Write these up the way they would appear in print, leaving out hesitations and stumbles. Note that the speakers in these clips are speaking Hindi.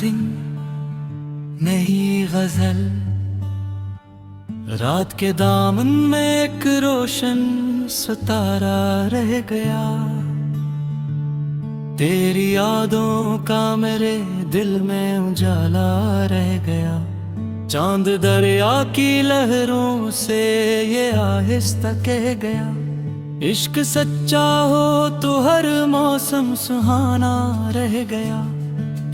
डार्लिंग नहीं गजल, रात के दामन में एक रोशन सितारा रह गया। तेरी यादों का मेरे दिल में उजाला रह गया। चांद दरिया की लहरों से ये आहिस्ता कह गया, इश्क सच्चा हो तो हर मौसम सुहाना रह गया।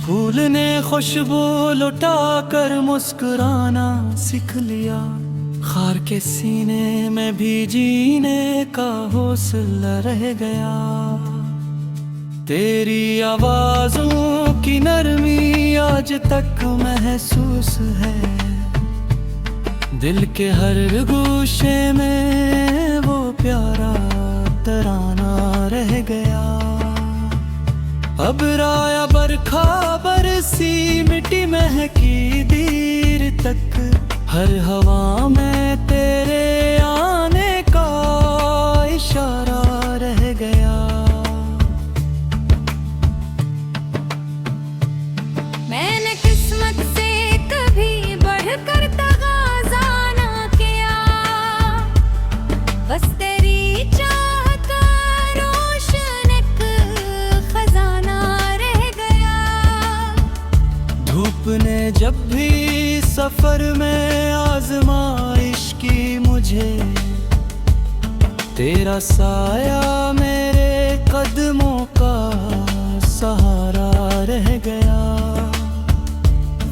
फूल ने खुशबू लुटा कर मुस्कुराना सीख लिया। खार के सीने में भी जीने का हौसला रह गया। तेरी आवाज़ों की नरमी आज तक महसूस है। दिल के हर गोशे में वो प्यारा तराना रह गया। अब राया बरखा बरसी मिट्टी महकी देर तक, हर हवा में तेरे आने का इशारा रह गया। मैंने किस्मत से कभी बढ़कर तगाज़ा ना किया, बस तेरी चाहत का रोशन एक खजाना रह गया। धूप ने जब भी सफर में आजमाइश की मुझे, तेरा साया मेरे कदमों का सहारा रह गया।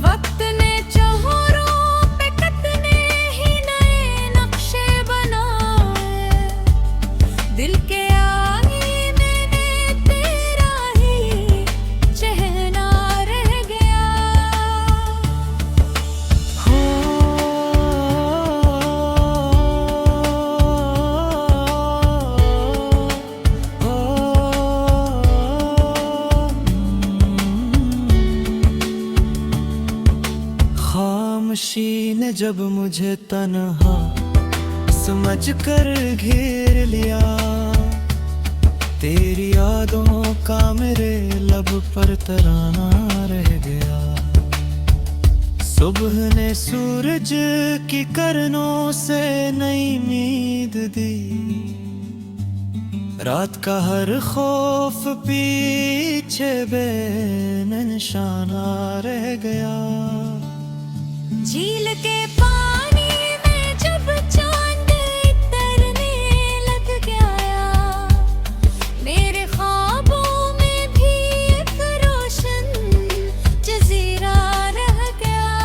वक्त ने चौरों पे कितने ही नए नक्शे बनाए, दिल के आईने में तेरा ही चेहरा रह गया। खामोशी ने जब मुझे तन्हा समझ कर घेर लिया, तेरी यादों का मेरे लब पर तराना रह गया। सुबह ने सूरज की किरणों से नई उम्मीद दी, रात का हर खौफ पीछे बेनिशाना रह गया। झील के पानी में जब चांद इतरने लग गया, मेरे ख्वाबों में भी एक रोशन जजीरा रह गया।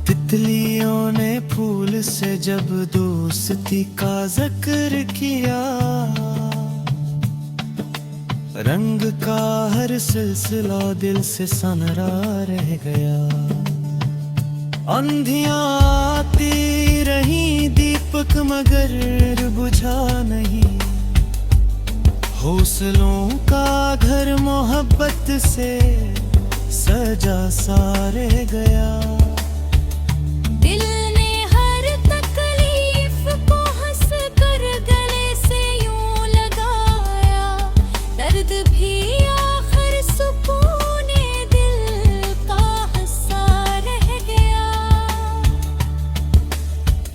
तितलियों ने फूल से जब दोस्ती का जिक्र किया, रंग का हर सिलसिला दिल से सनरा रह गया। अंधियां आती रही दीपक मगर बुझा नहीं, हौसलों का घर मोहब्बत से सजा सा रह गया। दिल ने हर तकलीफ को हंस कर गले से यूं लगाया, दर्द भी आखिर सुकून दिल का हिस्सा रह गया।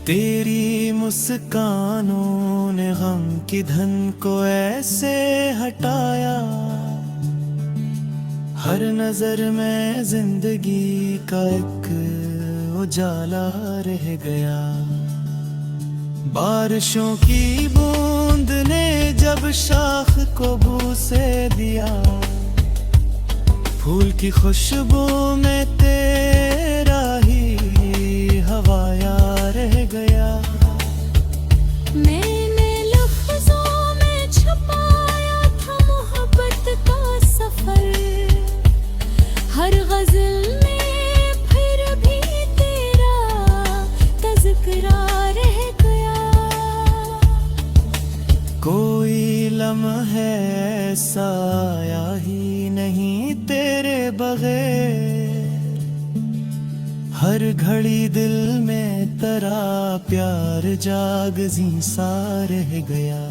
तेरी मुस्कानों ने गम की धन को ऐसे हटाया, हर नजर में जिंदगी का एक उजाला रह गया। बारिशों की बूंद ने जब शाख को बूसे दिया, फूल की खुशबू में तेरा ही हवाया रह गया। मैंने लफ्जों में छुपाया था मोहब्बत का सफर, हर गजल में फिर भी तेरा तज़किरा रह गया। कोई लम्हा ऐसा आया ही नहीं तेरे बगैर, हर घड़ी दिल में तेरा प्यार जागजी सा रह गया।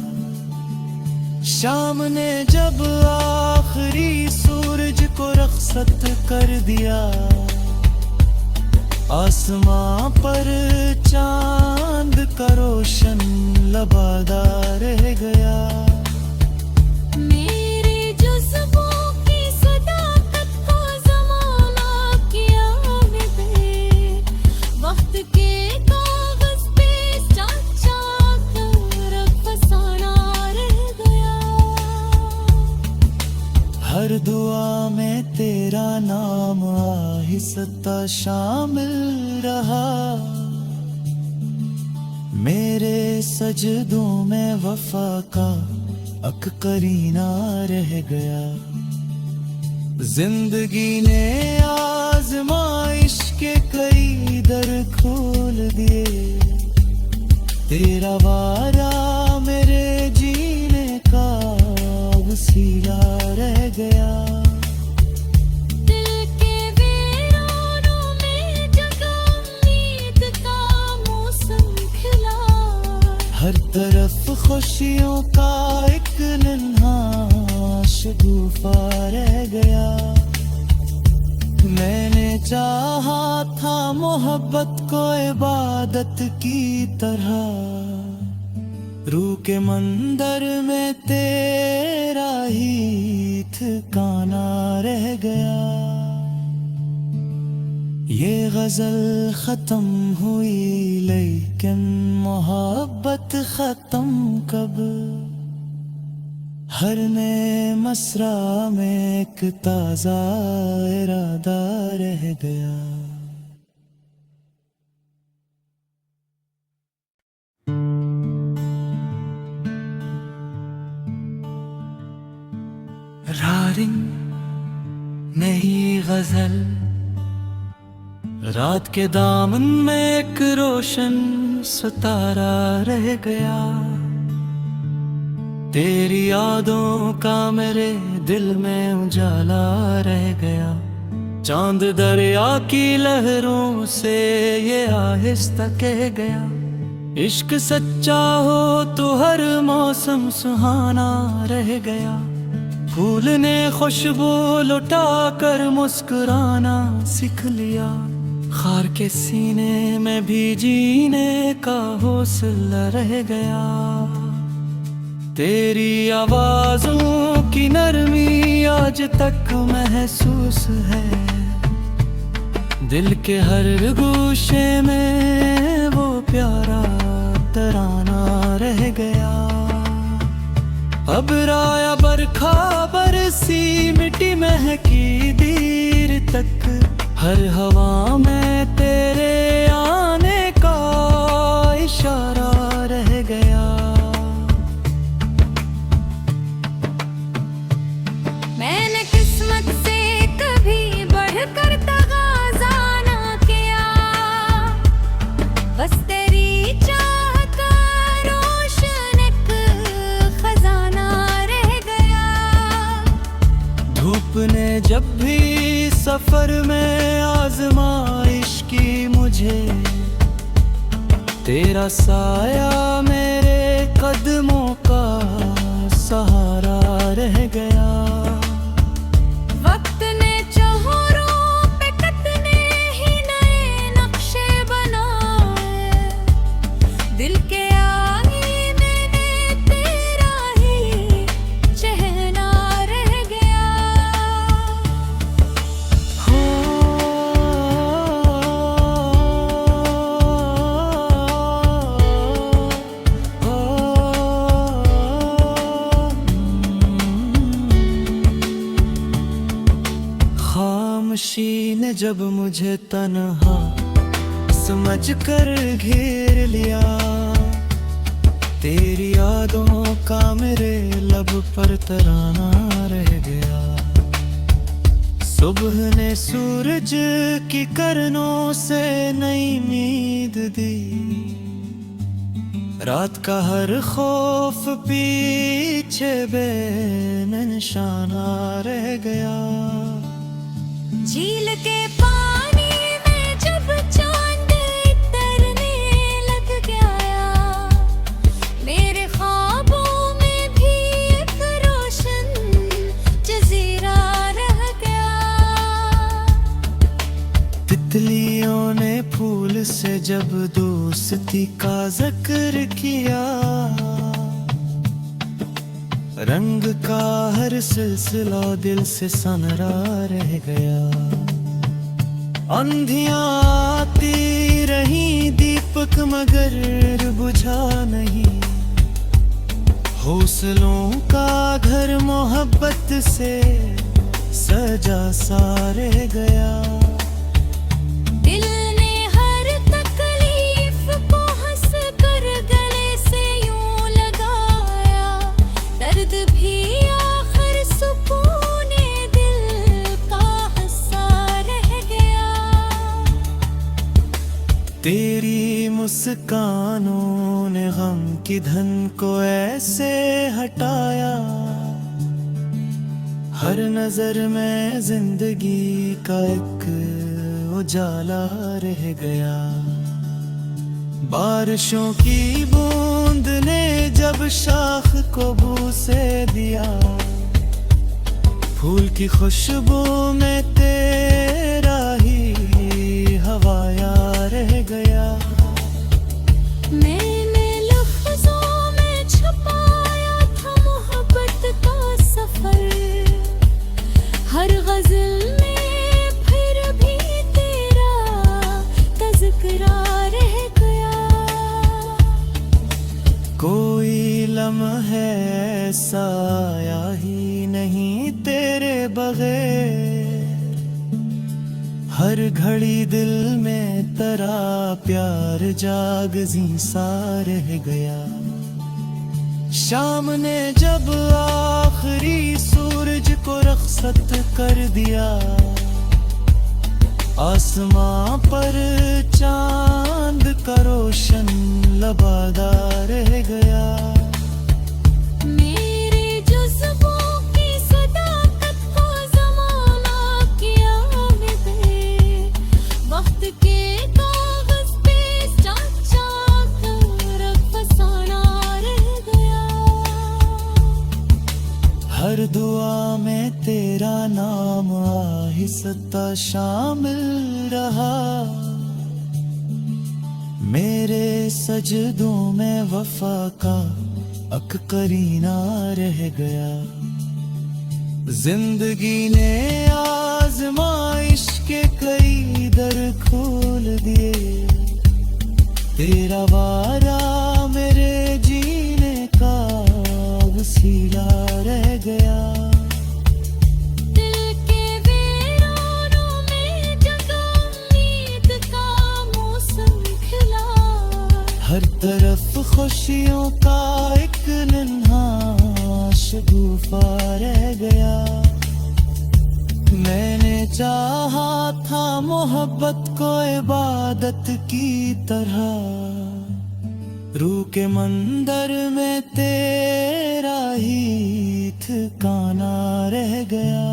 शाम ने जब आखिरी सूरज को रख्सत कर दिया, आसमां पर चांद का रोशन लबादा रह गया। मेरे जुज़्बों की सदाकत को ज़माना किया बेबे, वक्त के कागज़ पे चाचा कर फसाना रह गया। हर दुआ में तेरा नाम आहिस्ता शामिल रहा, मेरे सजदों में वफा का अक करीना रह गया। जिंदगी ने आज़माइश के कई दर खोल दिए, तेरा वारा मेरे जीने का वसीला रह गया। दिल के वीरानों में जगह उम्मीद का मौसम खिला, हर तरफ खुशियों का एक नन्हा शगुफा रह गया। मैंने चाहा था मोहब्बत को इबादत की तरह, रूह के मंदिर में तेरा ही ठिकाना रह गया। ये गजल खत्म हुई लेकिन मोहब्बत खत्म कब, हर नए मसरा में एक ताजा इरादा रह गया। रारिंग नहीं गजल, रात के दामन में एक रोशन सितारा रह गया। तेरी यादों का मेरे दिल में उजाला रह गया। चांद दरिया की लहरों से ये आहिस्ता कह गया, इश्क सच्चा हो तो हर मौसम सुहाना रह गया। फूल ने खुशबू लुटा कर मुस्कुराना सीख लिया, खार के सीने में भी जीने का हौसला रह गया। तेरी आवाज़ों की नरमी आज तक महसूस है, दिल के हर गोशे में वो प्यारा तराना रह गया। अब राया बरखा बरसी मिट्टी महकी देर तक, हर हवा में तेरे आने का इशारा रह गया। मैंने किस्मत से कभी बढ़कर तगाज़ा ना किया, बस तेरी चाहत का रोशन एक खजाना रह गया। धूप ने जब भी सफर में आजमाइश की मुझे, तेरा साया मेरे कदमों का सहारा रह गया। वक्त ने चौरों पे कितने ही नए नक्शे बनाए, दिल के आईने में तेरा ही चेहरा रह गया। खामोशी ने जब मुझे तन्हा समझ कर घेर लिया, तेरी यादों का मेरे लब पर तराना रह गया। सुबह ने सूरज की किरणों से नई उम्मीद दी, रात का हर खौफ पीछे बेनिशाना रह गया। झील के पानी में जब चांद तैरने लग गया, मेरे ख्वाबों में भी जब दोस्ती का जिक्र किया, रंग का हर सिलसिला दिल से सनरा रह गया। अंधियां आती रही दीपक मगर बुझा नहीं, हौसलों का घर मोहब्बत से सजा सा रह गया। दिल ने हर तकलीफ को हंस कर गले से यूं लगाया, दर्द भी आखिर सुकून दिल का हिस्सा रह गया। तेरी मुस्कानों ने गम की धन को ऐसे हटाया, हर नजर में जिंदगी का एक उजाला रह गया। बारिशों की बूंद ने जब शाख को बूसे दिया, फूल की खुशबू में तेरा ही हवाया रह गया। मैंने लफ्जों में छुपाया था मोहब्बत का सफर, हर गज़ल में फिर भी तेरा तज़किरा रह गया। कोई लम्हा ऐसा आया ही नहीं तेरे बगैर, हर घड़ी दिल में तेरा प्यार जागजी सा रह गया। शाम ने जब आखिरी सूरज को रख्सत कर दिया, आसमां पर चांद का रोशन लबादा रह गया। मेरे जुज़्बों की सदाकत को ज़माना किया में वक्त के कागज़ पे चाचा कर फसाना रह गया। हर दुआ में तेरा नाम आहिस्ता शामिल रहा, मेरे सजदों में वफा का अक करीना रह गया। जिंदगी ने आज़माइश के कई दर खोल दिए, तेरा वारा मेरे जीने का वसीला रह गया। दिल के वीरानों में जगा उम्मीद का मौसम खिला, हर तरफ खुशियों का एक नन्हा शगुफा रह गया। मैंने चाहा था मोहब्बत को इबादत की तरह, रूह के मंदिर में तेरा ही ठिकाना रह गया।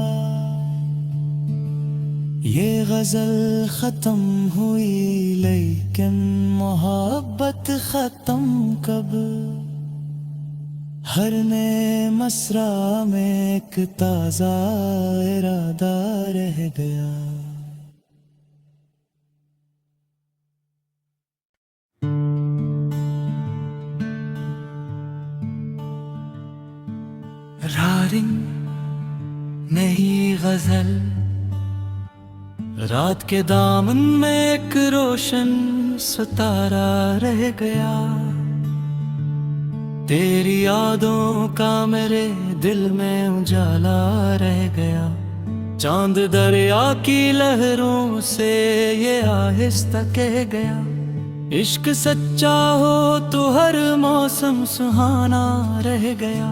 ये गजल खत्म हुई लेकिन मोहब्बत खत्म कब, हर नए मसरा में एक ताजा इरादा रह गया। रारिंग नहीं गजल, रात के दामन में एक रोशन सितारा रह गया। तेरी यादों का मेरे दिल में उजाला रह गया। चांद दरिया की लहरों से ये आहिस्ता कह गया, इश्क सच्चा हो तो हर मौसम सुहाना रह गया।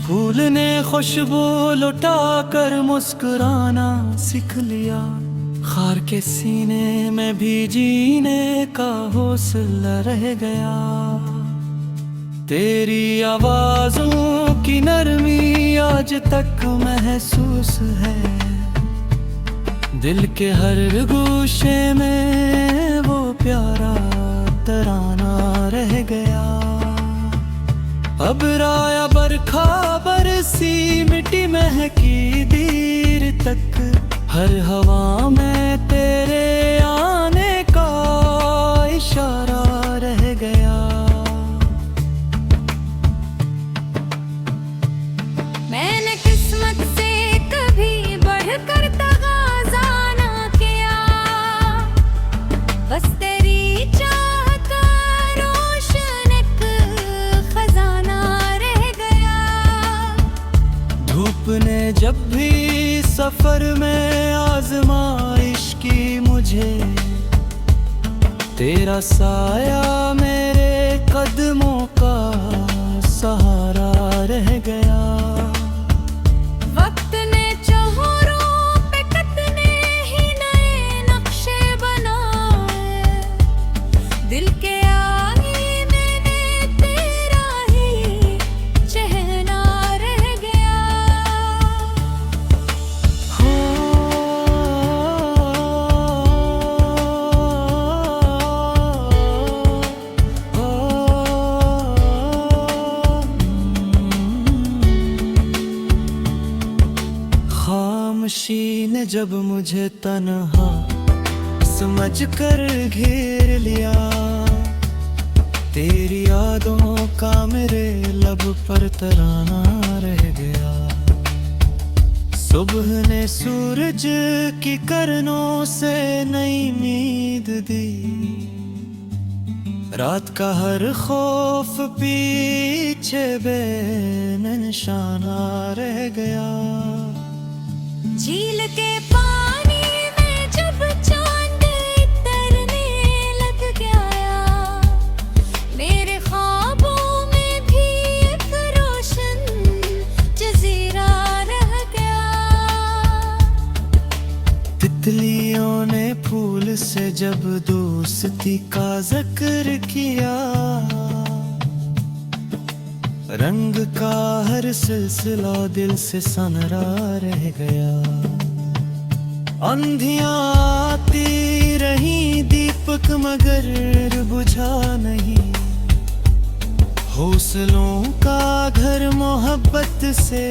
फूल ने खुशबू लुटा कर मुस्कुराना सीख लिया, खार के सीने में भी जीने का हौसला रह गया। तेरी आवाज़ों की नरमी आज तक महसूस है, दिल के हर गोशे में वो प्यारा तराना रह गया। अब राया बरखा बरसी मिट्टी महकी देर तक, हर हवा में तेरे आने का सफर में आजमाइश की मुझे तेरा साया मेरे कदमों का सहारा रह गया। वक्त ने चौरों पे कितने ही नए नक्शे बनाए, दिल के आईने में तेरा ही चेहरा रह गया। हो खामोशी ने जब मुझे तन्हा समझ कर घेर लिया, तेरी यादों का मेरे लब पर तराना रह गया। सुबह ने सूरज की किरणों से नई नींद दी, रात का हर खौफ पीछे बेनिशाना रह गया। झील के पानी में जब चांद तैरने लग गया, मेरे ख्वाबों में भी एक रोशन जजीरा रह गया। तितलियों ने फूल से जब दोस्ती का जिक्र किया, रंग का हर सिलसिला दिल से सनरा रह गया। अंधियां आती रही दीपक मगर बुझा नहीं, हौसलों का घर मोहब्बत से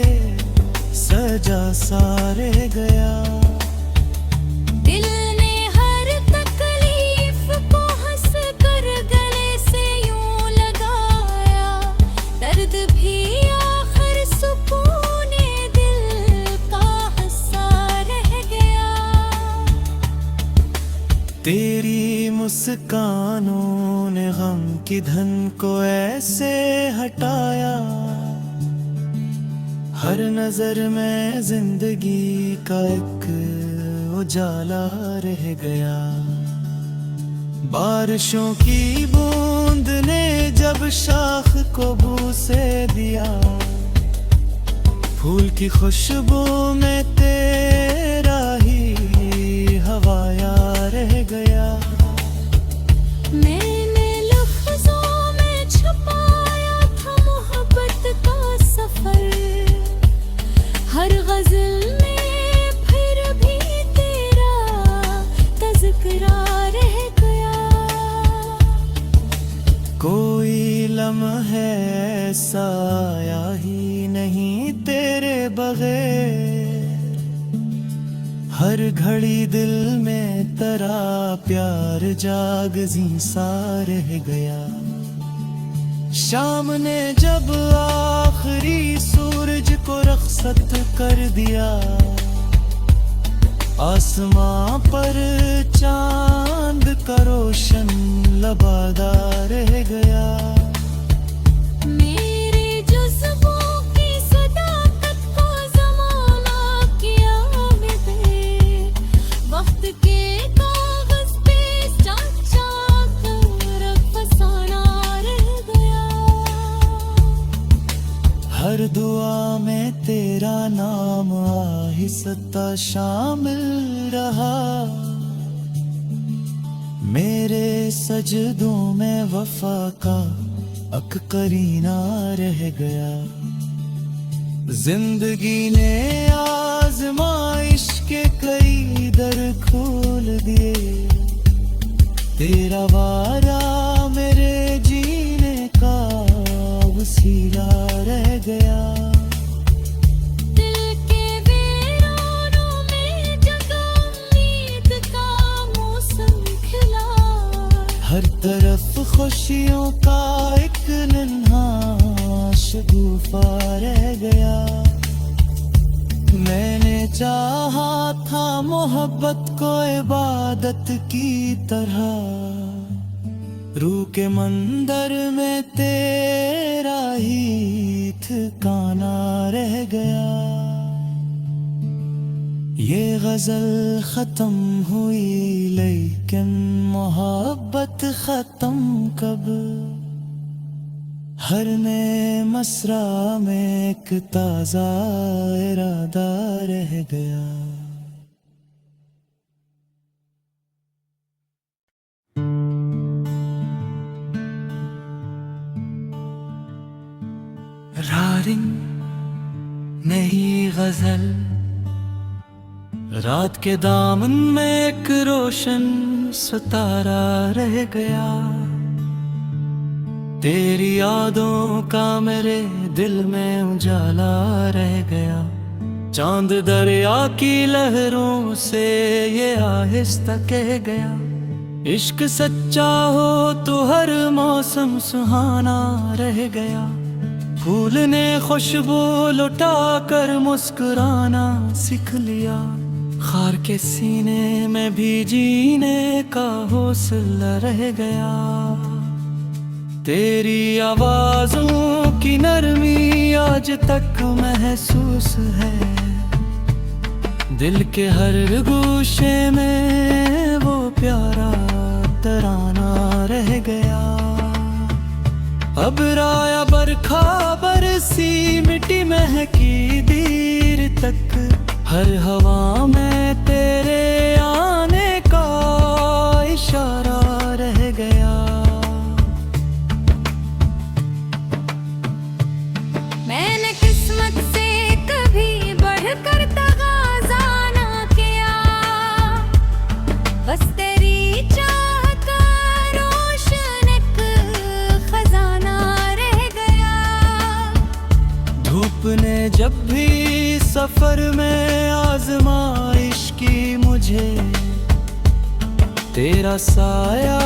सजा सा रह गया। दिल ने हर तकलीफ को हंस कर गले से यूं लगाया, दर्द भी आखिर सुकून दिल का हिस्सा रह गया। तेरी मुस्कानों ने गम की धन को ऐसे हटाया, हर नजर में जिंदगी का एक उजाला रह गया। बारिशों की बूंद ने जब शाख को बूसे दिया, फूल की खुशबू में तेरा ही हवाया रह गया। मैंने लफ्जों में छुपाया था मोहब्बत का सफर, हर गजल में फिर भी तेरा तज़किरा रह गया। कोई लम्हा ऐसा आया ही नहीं तेरे बगैर, हर घड़ी दिल में तेरा प्यार जागजी सा रह गया। शाम ने जब आखिरी सूरज को रख्सत कर दिया, आसमां पर चांद का रोशन लबादा रह गया। मेरे जज्बों की सदाकत को ज़माना किया बेदे, वक्त के कागज पे चाक चाक कर फसाना रह गया। हर दुआ में तेरा नाम आहिस्ता शामिल रहा, मेरे सजदों में वफा का अक करीना रह गया। जिंदगी ने आजमाइश के कई दर खोल दिए, तेरा वारा मेरे जीने का वसीला रह गया। दिल के वीरानों में जगा उम्मीद का मौसम खिला, हर तरफ खुशियों का एक नन्हा शगुफा रह गया। मैंने चाहा था मोहब्बत को इबादत की तरह, रूह के मंदिर में तेरा ही ठिकाना रह गया। ये गजल खत्म हुई लेकिन मोहब्बत खत्म कब। हर नए मसरा में एक ताजा इरादा रह गया। रारिंग नई गजल, रात के दामन में एक रोशन सितारा रह गया। तेरी यादों का मेरे दिल में उजाला रह गया। चांद दरिया की लहरों से ये आहिस्ता कह गया। इश्क सच्चा हो तो हर मौसम सुहाना रह गया। फूल ने खुशबू लुटा कर मुस्कुराना सीख लिया। खार के सीने में भी जीने का हौसला रह गया। तेरी आवाज़ों की नरमी आज तक महसूस है। दिल के हर गोशे में वो प्यारा तराना रह गया। अब राया बरखा बरसी मिट्टी महकी देर तक। हर हवा में तेरे आने का इशारा रह गया। मैंने किस्मत से कभी बढ़कर तगाजा ना किया। बस तेरी चाहत का रोशन एक खजाना रह गया। धूप ने जब भी सफर में आजमाइश की मुझे, तेरा साया